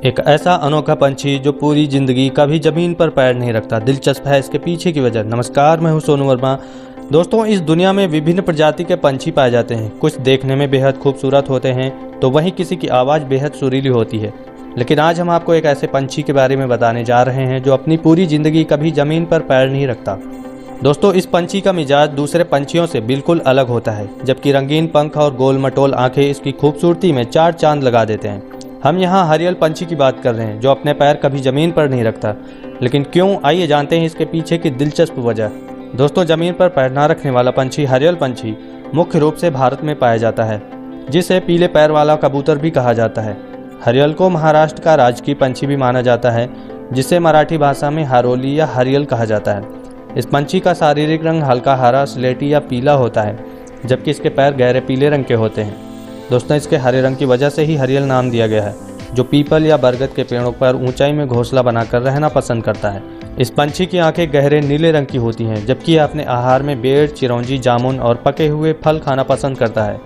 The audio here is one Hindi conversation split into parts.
एक ऐसा अनोखा पंछी जो पूरी जिंदगी कभी जमीन पर पैर नहीं रखता। दिलचस्प है इसके पीछे की वजह। नमस्कार, मैं हूं सोनू वर्मा। दोस्तों, इस दुनिया में विभिन्न प्रजाति के पंछी पाए जाते हैं। कुछ देखने में बेहद खूबसूरत होते हैं तो वहीं किसी की आवाज़ बेहद सुरीली होती है। लेकिन आज हम आपको एक ऐसे पंछी के बारे में बताने जा रहे हैं जो अपनी पूरी जिंदगी कभी जमीन पर पैर नहीं रखता। दोस्तों, इस पंछी का मिजाज दूसरे पंछियों से बिल्कुल अलग होता है, जबकि रंगीन पंख और गोल मटोल आंखें इसकी खूबसूरती में चार चांद लगा देते हैं। हम यहाँ हरियल पंछी की बात कर रहे हैं जो अपने पैर कभी जमीन पर नहीं रखता। लेकिन क्यों, आइए जानते हैं इसके पीछे की दिलचस्प वजह। दोस्तों, जमीन पर पैर न रखने वाला पंछी हरियल पंछी मुख्य रूप से भारत में पाया जाता है, जिसे पीले पैर वाला कबूतर भी कहा जाता है। हरियल को महाराष्ट्र का राजकीय पंछी भी माना जाता है, जिसे मराठी भाषा में हारोली या हरियल कहा जाता है। इस पंछी का शारीरिक रंग हल्का हरा, स्लेटी या पीला होता है, जबकि इसके पैर गहरे पीले रंग के होते हैं। दोस्तों, इसके हरे रंग की वजह से ही हरियल नाम दिया गया है, जो पीपल या बरगद के पेड़ों पर ऊंचाई में घोंसला बनाकर रहना पसंद करता है। इस पंछी की आंखें गहरे नीले रंग की होती हैं, जबकि यह अपने आहार में बेर, चिरौंजी, जामुन और पके हुए फल खाना पसंद करता है।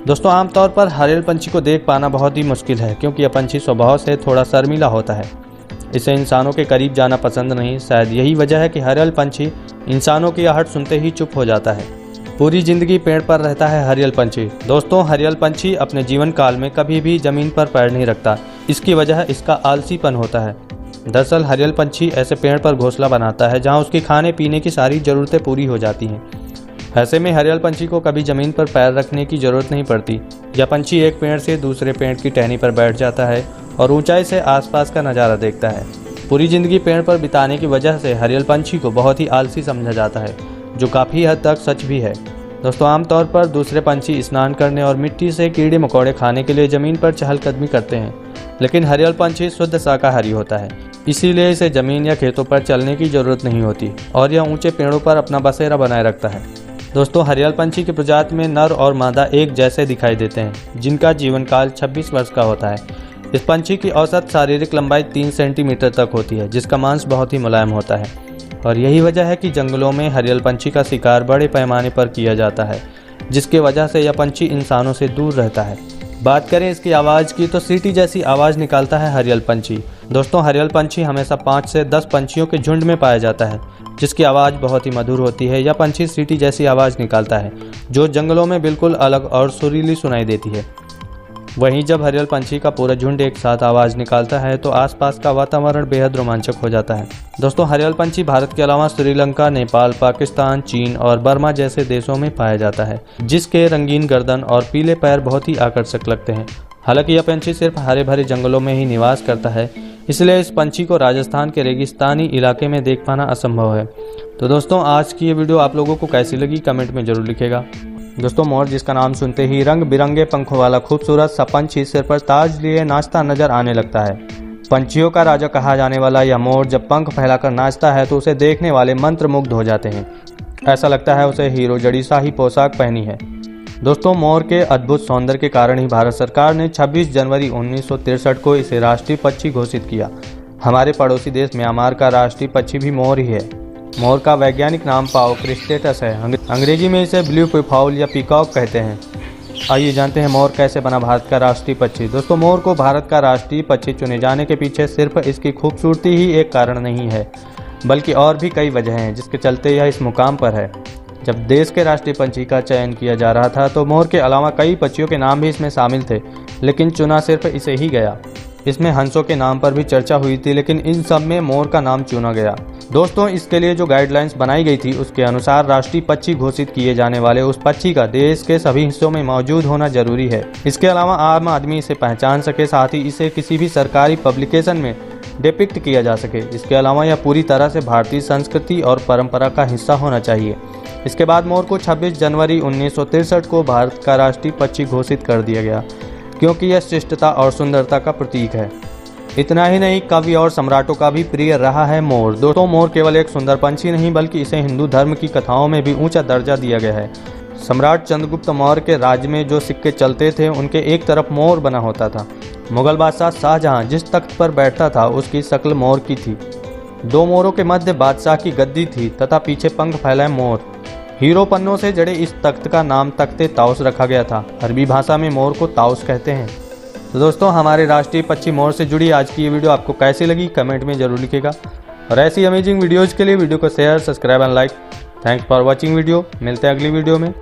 दोस्तों, आमतौर पर हरियल पंछी को देख पाना बहुत ही मुश्किल है, क्योंकि यह पंछी स्वभाव से थोड़ा शर्मीला होता है। इसे इंसानों के करीब जाना पसंद नहीं। शायद यही वजह है कि हरियल पंछी इंसानों की आहट सुनते ही चुप हो जाता है। पूरी जिंदगी पेड़ पर रहता है हरियल पंछी। दोस्तों, हरियल पंछी अपने जीवन काल में कभी भी जमीन पर पैर नहीं रखता। इसकी वजह इसका आलसीपन होता है। दरअसल हरियल पंछी ऐसे पेड़ पर घोंसला बनाता है जहां उसकी खाने पीने की सारी ज़रूरतें पूरी हो जाती हैं। ऐसे में हरियल पंछी को कभी जमीन पर पैर रखने की ज़रूरत नहीं पड़ती। यह पंछी एक पेड़ से दूसरे पेड़ की टहनी पर बैठ जाता है और ऊंचाई से आसपास का नज़ारा देखता है। पूरी जिंदगी पेड़ पर बिताने की वजह से हरियल पंछी को बहुत ही आलसी समझा जाता है, जो काफ़ी हद तक सच भी है। दोस्तों, आमतौर पर दूसरे पंछी स्नान करने और मिट्टी से कीड़े मकोड़े खाने के लिए ज़मीन पर चहलकदमी करते हैं, लेकिन हरियल पंछी शुद्ध शाकाहारी होता है, इसीलिए इसे ज़मीन या खेतों पर चलने की ज़रूरत नहीं होती और यह ऊंचे पेड़ों पर अपना बसेरा बनाए रखता है। दोस्तों, हरियल पंछी की प्रजाति में नर और मादा एक जैसे दिखाई देते हैं, जिनका जीवन काल 26 वर्ष का होता है। इस पंछी की औसत शारीरिक लंबाई 3 सेंटीमीटर तक होती है, जिसका मांस बहुत ही मुलायम होता है और यही वजह है कि जंगलों में हरियल पंछी का शिकार बड़े पैमाने पर किया जाता है, जिसके वजह से यह पंछी इंसानों से दूर रहता है। बात करें इसकी आवाज़ की तो सीटी जैसी आवाज़ निकालता है हरियल पंछी। दोस्तों, हरियल पंछी हमेशा 5 से 10 पंछियों के झुंड में पाया जाता है, जिसकी आवाज़ बहुत ही मधुर होती है। यह पंछी सीटी जैसी आवाज़ निकालता है, जो जंगलों में बिल्कुल अलग और सुरीली सुनाई देती है। वहीं जब हरियल पंछी का पूरा झुंड एक साथ आवाज़ निकालता है तो आसपास का वातावरण बेहद रोमांचक हो जाता है। दोस्तों, हरियल पंछी भारत के अलावा श्रीलंका, नेपाल, पाकिस्तान, चीन और बर्मा जैसे देशों में पाया जाता है, जिसके रंगीन गर्दन और पीले पैर बहुत ही आकर्षक लगते हैं। हालांकि यह पंछी सिर्फ हरे भरे जंगलों में ही निवास करता है, इसलिए इस पंछी को राजस्थान के रेगिस्तानी इलाके में देख पाना असंभव है। तो दोस्तों, आज की ये वीडियो आप लोगों को कैसी लगी कमेंट में जरूर लिखेगा। दोस्तों, मोर, जिसका नाम सुनते ही रंग बिरंगे पंखों वाला खूबसूरत सा पंछी सिर पर ताज लिए नाचता नजर आने लगता है। पंछियों का राजा कहा जाने वाला यह मोर जब पंख फैलाकर नाचता है तो उसे देखने वाले मंत्रमुग्ध हो जाते हैं। ऐसा लगता है उसे हीरो जड़ी सा ही पोशाक पहनी है। दोस्तों, मोर के अद्भुत सौंदर्य के कारण ही भारत सरकार ने 26 जनवरी 1963 को इसे राष्ट्रीय पक्षी घोषित किया। हमारे पड़ोसी देश म्यांमार का राष्ट्रीय पक्षी भी मोर ही है। मोर का वैज्ञानिक नाम पाओ क्रिस्टेटस है। अंग्रेजी में इसे ब्लू पीफाउल या पीकॉक कहते हैं। आइए जानते हैं मोर कैसे बना भारत का राष्ट्रीय पक्षी। दोस्तों, मोर को भारत का राष्ट्रीय पक्षी चुने जाने के पीछे सिर्फ इसकी खूबसूरती ही एक कारण नहीं है, बल्कि और भी कई वजह हैं जिसके चलते यह इस मुकाम पर है। जब देश के राष्ट्रीय पंछी का चयन किया जा रहा था तो मोर के अलावा कई पक्षियों के नाम भी इसमें शामिल थे, लेकिन चुना सिर्फ इसे ही गया। इसमें हंसों के नाम पर भी चर्चा हुई थी, लेकिन इन सब में मोर का नाम चुना गया। दोस्तों, इसके लिए जो गाइडलाइंस बनाई गई थी उसके अनुसार राष्ट्रीय पक्षी घोषित किए जाने वाले उस पक्षी का देश के सभी हिस्सों में मौजूद होना जरूरी है। इसके अलावा आम आदमी इसे पहचान सके, साथ ही इसे किसी भी सरकारी पब्लिकेशन में डिपिक्ट किया जा सके। इसके अलावा यह पूरी तरह से भारतीय संस्कृति और परंपरा का हिस्सा होना चाहिए। इसके बाद मोर को 26 जनवरी 1963 को भारत का राष्ट्रीय पक्षी घोषित कर दिया गया, क्योंकि यह शिष्टता और सुंदरता का प्रतीक है। इतना ही नहीं, कवि और सम्राटों का भी प्रिय रहा है मोर। दोस्तों, मोर केवल एक सुंदर पंछी नहीं, बल्कि इसे हिंदू धर्म की कथाओं में भी ऊंचा दर्जा दिया गया है। सम्राट चंद्रगुप्त मौर्य के राज्य में जो सिक्के चलते थे उनके एक तरफ मोर बना होता था। मुगल बादशाह शाहजहां जिस तख्त पर बैठता था उसकी शक्ल मोर की थी। 2 मोरों के मध्य बादशाह की गद्दी थी तथा पीछे पंख फैलाए मोर। हीरो पन्नों से जड़े इस तख्त का नाम तख्ते ताउस रखा गया था। अरबी भाषा में मोर को ताउस कहते हैं। तो दोस्तों हमारे राष्ट्रीय पक्षी मोर से जुड़ी आज की ये वीडियो आपको कैसी लगी कमेंट में जरूर लिखिएगा और ऐसी अमेजिंग वीडियोज़ के लिए वीडियो को share, subscribe and like. Thanks for watching video. मिलते हैं अगली वीडियो में।